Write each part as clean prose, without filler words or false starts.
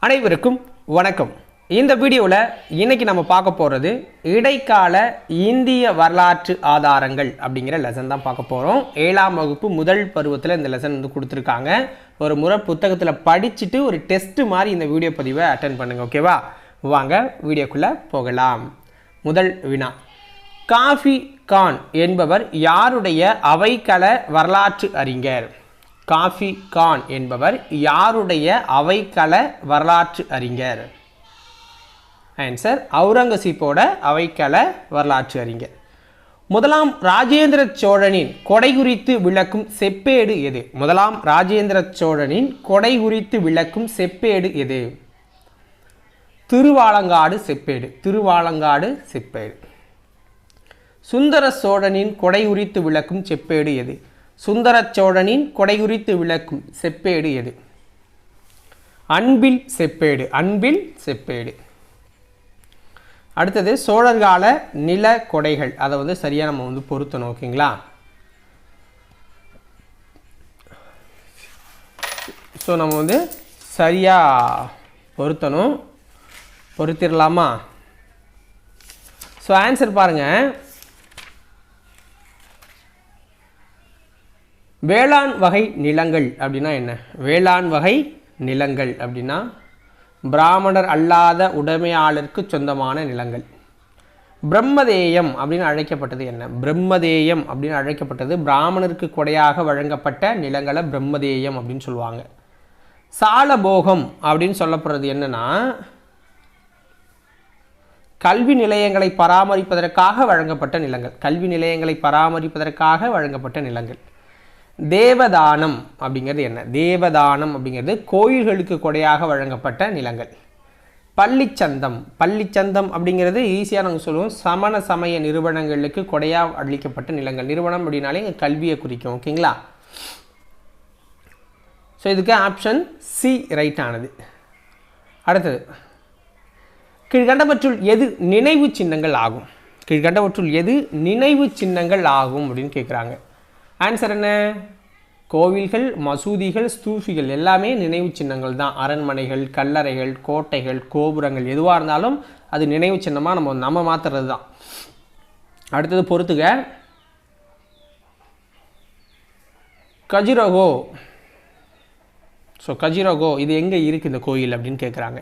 அனைவருக்கும் வணக்கம். இந்த வீடியோவில் இன்னைக்கு நம்ம பார்க்க போகிறது இடைக்கால இந்திய வரலாற்று ஆதாரங்கள் அப்படிங்கிற லெசன் தான் பார்க்க போகிறோம். 7ஆம் வகுப்பு முதல் பருவத்தில் இந்த லெசன் வந்து கொடுத்துருக்காங்க. ஒரு முறை புத்தகத்தில் படிச்சுட்டு ஒரு டெஸ்ட் மாதிரி இந்த வீடியோ பதிவை அட்டென்ட் பண்ணுங்கள். ஓகேவா? வாங்க வீடியோக்குள்ளே போகலாம். முதல் வினா, காஃபி கான் என்பவர் யாருடைய அவைக்கள வரலாற்று அறிஞர்? காஃபி கான் என்பவர் யாருடைய அவைக்கள வரலாற்று அறிஞர்? ஆன்சர் அவுரங்கசீப்போட அவைக்கள வரலாற்று அறிஞர். முதலாம் ராஜேந்திர சோழனின் கொடை குறித்து விளக்கும் செப்பேடு எது? முதலாம் ராஜேந்திர சோழனின் கொடை குறித்து விளக்கும் செப்பேடு எது? திருவாலங்காடு செப்பேடு. திருவாலங்காடு செப்பேடு. சுந்தர சோழனின் கொடை குறித்து விளக்கும் செப்பேடு எது? சுந்தர சோழனின் கொடை குறித்து விளக்கும் செப்பேடு எது? அன்பில் செப்பேடு. அன்பில் செப்பேடு. அடுத்தது சோழர்கால நில கொடைகள். அதை வந்து சரியாக நம்ம வந்து பொருத்தணும். ஓகேங்களா? ஸோ நம்ம வந்து சரியாக பொருத்தணும். பொருத்திடலாமா? ஸோ ஆன்சர் பாருங்கள். வேளாண் வகை நிலங்கள் அப்படின்னா என்ன? வேளாண் வகை நிலங்கள் அப்படின்னா பிராமணர் அல்லாத உடைமையாளருக்கு சொந்தமான நிலங்கள். பிரம்மதேயம் அப்படின்னு அழைக்கப்பட்டது என்ன? பிரம்மதேயம் அப்படின்னு அழைக்கப்பட்டது பிராமணருக்கு கொடையாக வழங்கப்பட்ட நிலங்களை பிரம்மதேயம் அப்படின்னு சொல்லுவாங்க. சாலபோகம் அப்படின்னு சொல்லப்படுறது என்னன்னா கல்வி நிலையங்களை பராமரிப்பதற்காக வழங்கப்பட்ட நிலங்கள். கல்வி நிலையங்களை பராமரிப்பதற்காக வழங்கப்பட்ட நிலங்கள். தேவதானம் அப்படிங்கிறது என்ன? தேவதானம் அப்படிங்கிறது கோயில்களுக்கு கொடையாக வழங்கப்பட்ட நிலங்கள். பள்ளிச்சந்தம். பள்ளிச்சந்தம் அப்படிங்கிறது ஈஸியாக நாங்கள் சொல்லுவோம் சமண சமய நிறுவனங்களுக்கு கொடையாக அளிக்கப்பட்ட நிலங்கள். நிறுவனம் அப்படின்னாலே இங்கே கல்வியை குறிக்கும். ஓகேங்களா? ஸோ இதுக்கு ஆப்ஷன் சி ரைட் ஆனது. அடுத்தது, கீழ்கண்டவற்றுள் எது நினைவு சின்னங்கள் ஆகும்? கீழ்கண்டவற்றுள் எது நினைவு சின்னங்கள் ஆகும் அப்படின்னு கேட்குறாங்க. ஆன்சர் என்ன? கோவில்கள், மசூதிகள், ஸ்தூபிகள் எல்லாமே நினைவு சின்னங்கள் தான். அரண்மனைகள், கல்லறைகள், கோட்டைகள், கோபுரங்கள் எதுவாக இருந்தாலும் அது நினைவு சின்னமாக நம்ம மாற்றுறது தான். அடுத்தது பொறுத்துக. கஜுரஹோ. ஸோ கஜுரஹோ இது எங்கே இருக்குது இந்த கோயில் அப்படின்னு கேட்குறாங்க.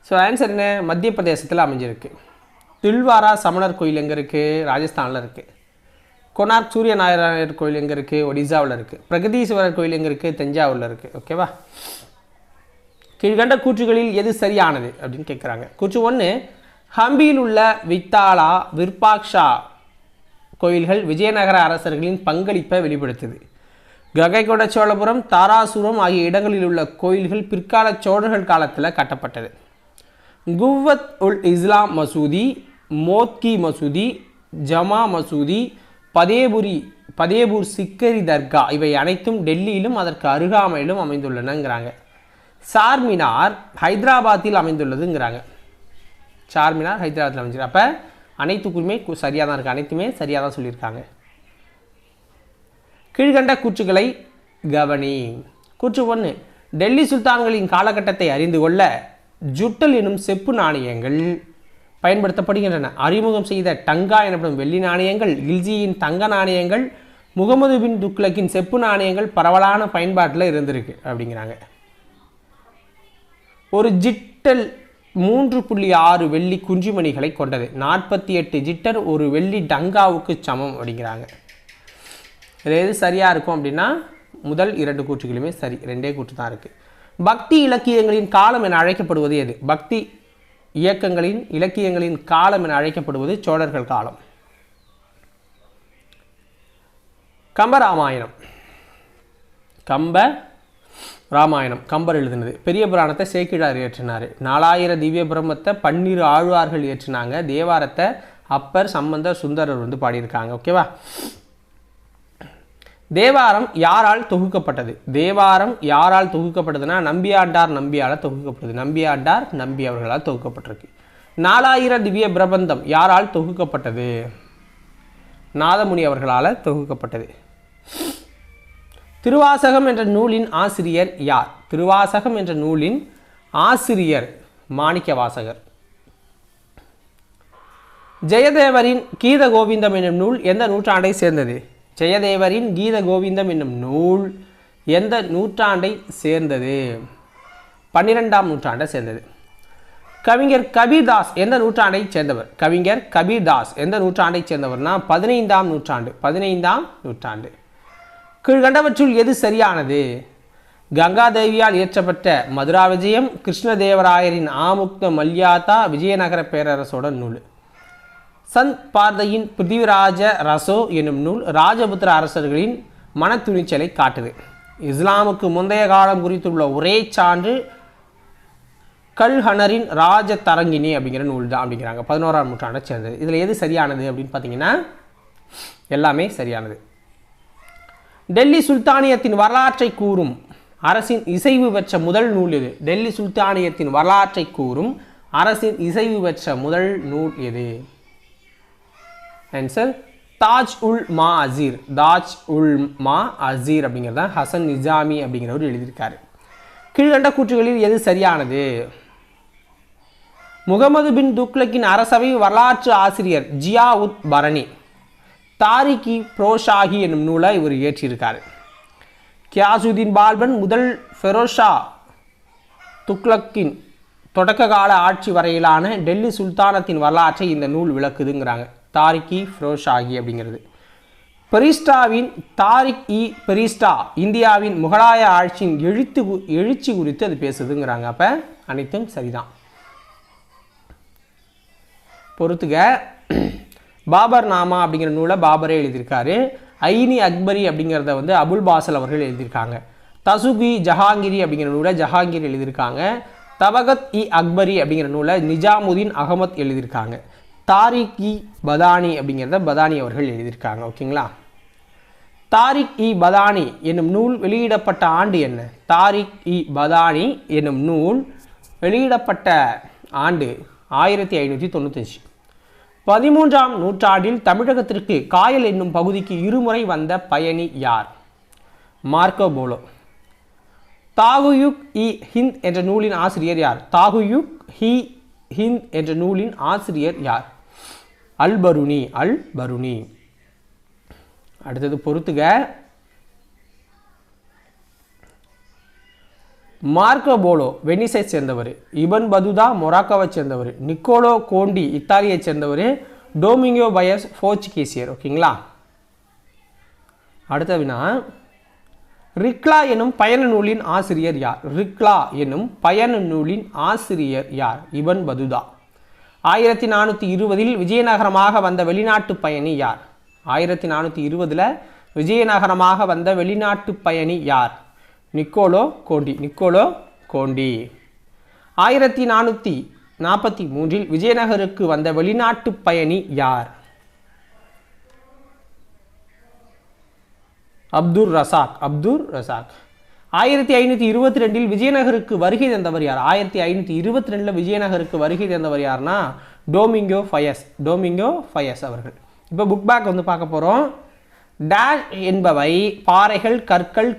ஸோ ஆன்சர் என்ன? மத்திய பிரதேசத்தில் அமைஞ்சிருக்கு. தில்வாரா சமணர் கோயில் எங்கே இருக்குது? ராஜஸ்தானில் இருக்குது. கொனார்க் சூரிய நாராயணர் கோயில் எங்கே இருக்குது? ஒடிசாவில் இருக்குது. பிரகதீஸ்வரர் கோயில் எங்கே இருக்குது? தஞ்சாவூரில் இருக்குது. ஓகேவா? கீழ்கண்ட கூற்றுகளில் எது சரியானது அப்படின்னு கேட்குறாங்க. கூற்று 1, ஹம்பியில் உள்ள வித்தாலா, விருப்பாக்ஷா கோயில்கள் விஜயநகர அரசர்களின் பங்களிப்பை வெளிப்படுத்துது. கங்கைகொண்ட சோழபுரம், தாராசுரம் ஆகிய இடங்களில் உள்ள கோயில்கள் பிற்கால சோழர்கள் காலத்தில் கட்டப்பட்டது. குவ்வத் உல் இஸ்லாம் மசூதி, மோத்கி மசூதி, ஜமா மசூதி, பதேபூர் சிக்கரி தர்கா இவை அனைத்தும் டெல்லியிலும் அதற்கு அருகாமையிலும் அமைந்துள்ளனங்கிறாங்க. சார்மினார் ஹைதராபாத்தில் அமைந்துள்ளதுங்கிறாங்க. சார்மினார் ஹைதராபாத்தில் அமைஞ்சிருக்கு. அப்போ அனைத்துக்குமே சரியாக தான் இருக்குது. அனைத்துமே சரியாக தான் சொல்லியிருக்காங்க. கீழ்கண்ட கூற்றுகளை கவனி. கூற்று 1, டெல்லி சுல்தான்களின் காலகட்டத்தை அறிந்து கொள்ள ஜுட்டல் எனும் செப்பு நாணயங்கள் பயன்படுத்தப்படுகின்றன. அறிமுகம் செய்த டங்கா எனப்படும் வெள்ளி நாணயங்கள், கில்ஜியின் தங்க நாணயங்கள், முகமது பின் துக்ளக்கின் செப்பு நாணயங்கள் பரவலான பயன்பாட்டில் இருந்திருக்கு அப்படிங்கிறாங்க. ஒரு ஜிட்டல் 3.6 வெள்ளி குஞ்சுமணிகளை கொண்டது. 48 ஜிட்டர் ஒரு வெள்ளி டங்காவுக்கு சமம் அப்படிங்கிறாங்க. இதில் எது சரியாக இருக்கும் அப்படின்னா முதல் 2 கூற்றுகளுமே சரி. 2 கூற்று தான் இருக்குது. பக்தி இலக்கியங்களின் காலம் என அழைக்கப்படுவது எது? பக்தி இலக்கியங்களின் காலம் என அழைக்கப்படுவது சோழர்கள் காலம். கம்பராமாயணம். கம்பர் எழுதினது. பெரிய புராணத்தை சேக்கிழார் இயற்றினார். 4000 திவ்ய பிரம்மத்தை 12 ஆழ்வார்கள் இயற்றினாங்க. தேவாரத்தை அப்பர், சம்பந்தர், சுந்தரர் வந்து பாடியிருக்காங்க. ஓகேவா? தேவாரம் யாரால் தொகுக்கப்பட்டது? தேவாரம் யாரால் தொகுக்கப்பட்டதுன்னா நம்பியாண்டார் நம்பியால் தொகுக்கப்பட்டது. நம்பியாண்டார் நம்பி அவர்களால் தொகுக்கப்பட்டிருக்கு. 4000 திவ்ய பிரபந்தம் யாரால் தொகுக்கப்பட்டது? நாதமுனி அவர்களால் தொகுக்கப்பட்டது. திருவாசகம் என்ற நூலின் ஆசிரியர் யார்? திருவாசகம் என்ற நூலின் ஆசிரியர் மாணிக்கவாசகர். ஜெயதேவரின் கீத கோவிந்தம் என்னும் நூல் எந்த நூற்றாண்டை சேர்ந்தது? ஜெயதேவரின் கீத கோவிந்தம் என்னும் நூல் எந்த நூற்றாண்டை சேர்ந்தது? 12ஆம் நூற்றாண்டை சேர்ந்தது. கவிஞர் கபீர்தாஸ் எந்த நூற்றாண்டை சேர்ந்தவர்? கவிஞர் கபீர்தாஸ் எந்த நூற்றாண்டை சேர்ந்தவர்னா 15ஆம் நூற்றாண்டு. 15ஆம் நூற்றாண்டு. கீழ்கண்டவற்றுள் எது சரியானது? கங்காதேவியால் இயற்றப்பட்ட மதுரா விஜயம், கிருஷ்ணதேவராயரின் ஆமுக்த மல்யாதா, விஜயநகர பேரரசோட நூல். சந்த் பார்தையின் பிருத்திவிராஜ ரசோ என்னும் நூல் ராஜபுத்திர அரசர்களின் மன துணிச்சலை காட்டுது. இஸ்லாமுக்கு முந்தைய காலம் குறித்துள்ள ஒரே சான்று கல்ஹனரின் ராஜ தரங்கினி அப்படிங்கிற நூல் தான் அப்படிங்கிறாங்க. 11ஆம் நூற்றாண்டை சேர்ந்தது. இதில் எது சரியானது அப்படின்னு பார்த்தீங்கன்னா எல்லாமே சரியானது. டெல்லி சுல்தானியத்தின் வரலாற்றை கூறும் அரசின் இசைவு பெற்ற முதல் நூல் எது? டெல்லி சுல்தானியத்தின் வரலாற்றை கூறும் அரசின் இசைவு பெற்ற முதல் நூல் எது? ஆன்சர் தாஜ் உல் மா அசீர். தாஜ் உல் மா அசீர் அப்படிங்கிறத ஹசன் நிஜாமி அப்படிங்கிறவர் எழுதியிருக்காரு. கீழ்கண்ட கூற்றுகளில் எது சரியானது? முகமது பின் துக்ளக்கின் அரசவை வரலாற்று ஆசிரியர் ஜியா உத் பரணி தாரிகி புரோஷாஹி என்னும் நூலை இவர் இயற்றியிருக்காரு. கியாசுதீன் பால்பன் முதல் ஃபெரோஷா துக்ளக்கின் தொடக்க கால ஆட்சி வரையிலான டெல்லி சுல்தானத்தின் வரலாற்றை இந்த நூல் விளக்குதுங்கிறாங்க. தாரிக் இ ஃபிரோஷாஹி அப்படிங்கிறது. பெரிஸ்டாவின் தாரிக் இ பெரிஸ்டா இந்தியாவின் முகலாய ஆட்சியின் எழுச்சி குறித்து அது பேசுதுங்கிறாங்க. அப்போ அனைத்தும் சரிதான். பொறுத்துக. பாபர் நாமா அப்படிங்கிற நூலை பாபரே எழுதியிருக்காரு. ஐனி அக்பரி அப்படிங்கிறத அபுல் பாசல் அவர்கள் எழுதியிருக்காங்க. தசுகி ஜஹாங்கிரி அப்படிங்கிற நூலை ஜஹாங்கீர் எழுதியிருக்காங்க. தபகத் இ அக்பரி அப்படிங்கிற நூலை நிஜாமுதீன் அகமத் எழுதியிருக்காங்க. தாரிக் இ பதானி அப்படிங்கிறத பதானி அவர்கள் எழுதியிருக்காங்க. ஓகேங்களா. தாரிக் இ பதானி என்னும் நூல் வெளியிடப்பட்ட ஆண்டு என்ன? தாரிக் இ பதானி என்னும் நூல் வெளியிடப்பட்ட ஆண்டு 1595. 13ஆம் நூற்றாண்டில் தமிழகத்திற்கு காயல் என்னும் பகுதிக்கு இருமுறை வந்த பயணி யார்? Marco Polo. தாகுயுக் இ ஹிந்த் என்ற நூலின் ஆசிரியர் யார்? தாகுயுக் ஹி ஹிந்த் என்ற நூலின் ஆசிரியர் யார்? அல் பருனி. அல் பருனி. அடுத்தது பொறுத்துக. மார்க்கோ போலோ வெனிஸை சேர்ந்தவர். இபன் பதுதா மொராக்கோவை சேர்ந்தவர். நிக்கோலோ கோண்டி இத்தாலியை சேர்ந்தவர். டோமிங்கோ பயஸ் போர்ச்சுகீசியர். ஓகேங்களா. அடுத்த வினா, ரிக்லா எனும் பயண நூலின் ஆசிரியர் யார்? ரிக்லா எனும் பயண நூலின் ஆசிரியர் யார்? இபன் பதுதா. 1420 விஜயநகரமாக வந்த வெளிநாட்டு பயணி யார்? 1420 விஜயநகரமாக வந்த வெளிநாட்டு பயணி யார்? நிக்கோலோ கோண்டி. நிக்கோலோ கோண்டி. 1443 விஜயநகருக்கு வந்த வெளிநாட்டு பயணி யார்? அப்துர் ரசாக். அப்துர் ரசாக். 1522 விஜயநகருக்கு வருகை தந்தவர் யார்? 1522 விஜயநகருக்கு வருகை தந்தவர் யார்னா டோமிங்கோ ஃபயஸ். டோமிங்கோ ஃபயஸ் அவர்கள். இப்போ புக் பேக் பார்க்க போகிறோம். டேஷ் என்பவை பாறைகள், கற்கள்,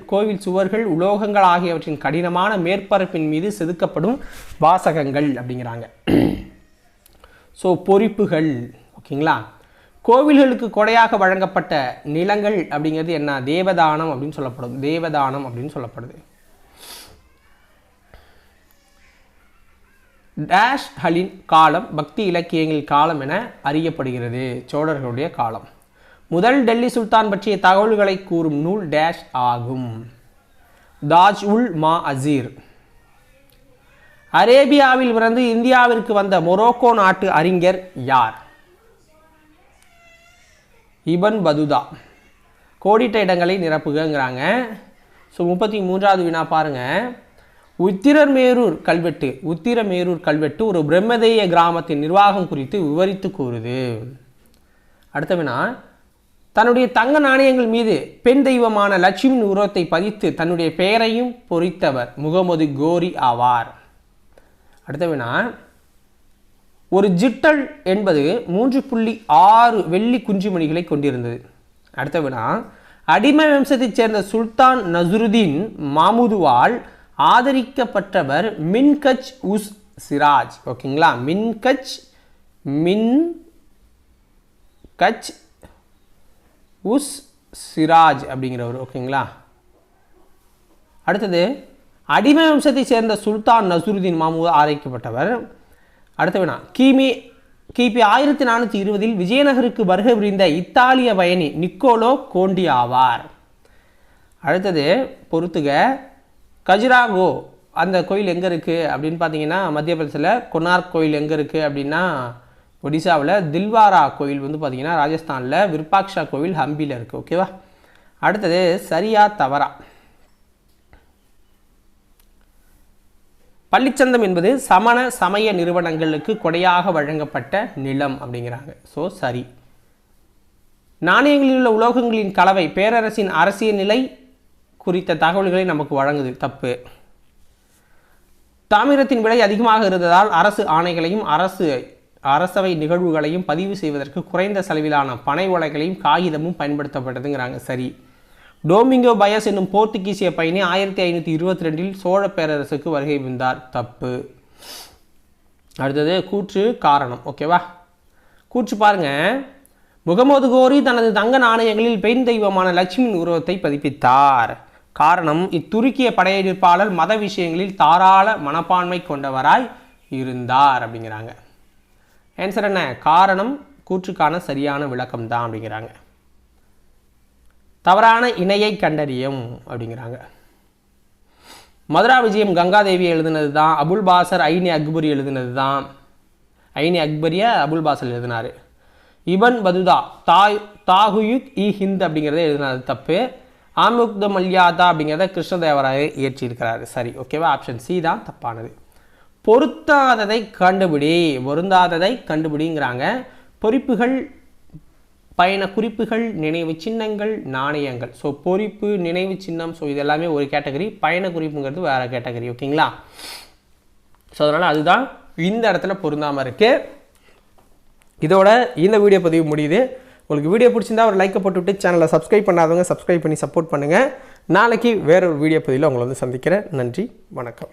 கோவில் சுவர்கள், உலோகங்கள் ஆகியவற்றின் கடினமான மேற்பரப்பின் மீது செதுக்கப்படும் வாசகங்கள் அப்படிங்கிறாங்க. ஸோ பொறிப்புகள். ஓகேங்களா. கோவில்களுக்கு கொடையாக வழங்கப்பட்ட நிலங்கள் அப்படிங்கிறது என்ன? தேவதானம் அப்படின்னு சொல்லப்படும். தேவதானம் அப்படின்னு சொல்லப்படுது. டேஷ்களின் காலம் பக்தி இலக்கியங்களின் காலம் என அறியப்படுகிறது. சோழர்களுடைய காலம். முதல் டெல்லி சுல்தான் பற்றிய தகவல்களை கூறும் நூல் டேஷ் ஆகும். தாஜ் உல் மா அசீர். அரேபியாவில் இருந்து இந்தியாவிற்கு வந்த மொரோக்கோ நாட்டு அறிஞர் யார்? இபன் பதுதா. கோடிட்ட இடங்களை நிரப்புகிறாங்க. ஸோ 33வது வினா பாருங்க. உத்திரமேரூர் கல்வெட்டு ஒரு பிரம்மதேய கிராமத்தின் நிர்வாகம் குறித்து விவரித்து கூறுது. அடுத்த வினா, தன்னுடைய தங்க நாணயங்கள் மீது பெண் தெய்வமான லட்சுமியின் உருவத்தை பதித்து தன்னுடைய பெயரையும் பொறித்தவர் முகமது கோரி ஆவார். அடுத்த வினா, ஒரு ஜிட்டல் என்பது 3.6 வெள்ளி குஞ்சுமணிகளை கொண்டிருந்தது. அடுத்த வினா, அடிமை வம்சத்தைச் சேர்ந்த சுல்தான் நசுருதீன் மாமுதுவால் ஆதரிக்கப்பட்டவர் மின்கச் உஸ் சிராஜ். ஓகேங்களா, மின்கச் உஸ் சிராஜ் அப்படிங்கிறவர். ஓகேங்களா, அடுத்தது அடிமை வம்சத்தை சேர்ந்த சுல்தான் நசுருதீன் மாமூத் ஆதரிக்கப்பட்டவர். அடுத்த வினா, கிபி 1420 விஜயநகருக்கு வருகை புரிந்த இத்தாலிய பயணி நிக்கோலோ கோண்டி ஆவார். அடுத்தது பொறுத்துக, கஜுராகோ அந்த கோயில் எங்கே இருக்குது அப்படின்னு பார்த்தீங்கன்னா மத்திய பிரதேசத்தில், கொனார்க் கோயில் எங்கே இருக்குது அப்படின்னா ஒடிசாவில், தில்வாரா கோயில் வந்து பார்த்திங்கன்னா ராஜஸ்தானில், விருப்பாக்ஷா கோவில் ஹம்பியில் இருக்குது. ஓகேவா, அடுத்தது சரியா தவறா? பள்ளிச்சந்தம் என்பது சமண சமய நிறுவனங்களுக்கு கொடையாக வழங்கப்பட்ட நிலம் அப்படிங்கிறாங்க. ஸோ சரி. நாணயங்களில் உள்ள உலோகங்களின் கலவை பேரரசின் அரசியல் நிலை குறித்த தகவல்களை நமக்கு வழங்குது. தப்பு. தாமிரத்தின் விலை அதிகமாக இருந்ததால் அரசு ஆணைகளையும் அரசவை நிகழ்வுகளையும் பதிவு செய்வதற்கு குறைந்த செலவிலான பனை ஓலைகளையும் காகிதமும் பயன்படுத்தப்பட்டதுங்கிறாங்க. சரி. டோமிங்கோ பயஸ் என்னும் போர்த்துகீசிய பயணி 1522 சோழ பேரரசுக்கு வருகை புரிந்தார். தப்பு. அடுத்தது கூற்று காரணம். ஓகேவா, கூற்று பாருங்க. முகமது கோரி தனது தங்க நாணயங்களில் பெண் தெய்வமான லட்சுமியின் உருவத்தை பதிப்பித்தார். காரணம், இத்துருக்கிய படையெடுப்பாளர் மத விஷயங்களில் தாராள மனப்பான்மை கொண்டவராய் இருந்தார் அப்படிங்கிறாங்க. ஆன்சர் என்ன? காரணம் கூற்றுக்கான சரியான விளக்கம் தான் அப்படிங்கிறாங்க. தவறான இணையை கண்டறியும் அப்படிங்கிறாங்க. மதுரா விஜயம் கங்காதேவி எழுதினது தான். அபுல் பாசர் ஐனி அக்பரி எழுதினது தான். ஐனி அக்பரியை அபுல் பாசர் எழுதினார். இபன் பதுதா தாகுயுக் இ ஹிந்த் அப்படிங்கிறத எழுதினது தப்பு. ஆமுக்த மல்யாதா அப்படிங்கிறத கிருஷ்ணதேவராயர் இயற்றியிருக்கிறாரு. சரி. ஓகேவா, ஆப்ஷன் சி தான் தப்பானது. பொருந்தாததை கண்டுபிடிங்கிறாங்க. பொறிப்புகள், பயண குறிப்புகள், நினைவு சின்னங்கள், நாணயங்கள். ஸோ பொறிப்பு, நினைவு சின்னம், ஸோ இது எல்லாமே ஒரு கேட்டகரி. பயண குறிப்புங்கிறது வேறு கேட்டகரி. ஓகேங்களா, ஸோ அதனால் அதுதான் இந்த இடத்துல பொருந்தாமல் இருக்குது. இதோட இந்த வீடியோ பதிவு முடியுது. உங்களுக்கு வீடியோ பிடிச்சிருந்தா ஒரு லைக்கை போட்டுவிட்டு சேனலை சப்ஸ்கிரைப் பண்ணாதவங்க சப்ஸ்கிரைப் பண்ணி சப்போர்ட் பண்ணுங்கள். நாளைக்கு வேறொரு வீடியோ பதிவில் உங்களை வந்து சந்திக்கிறேன். நன்றி, வணக்கம்.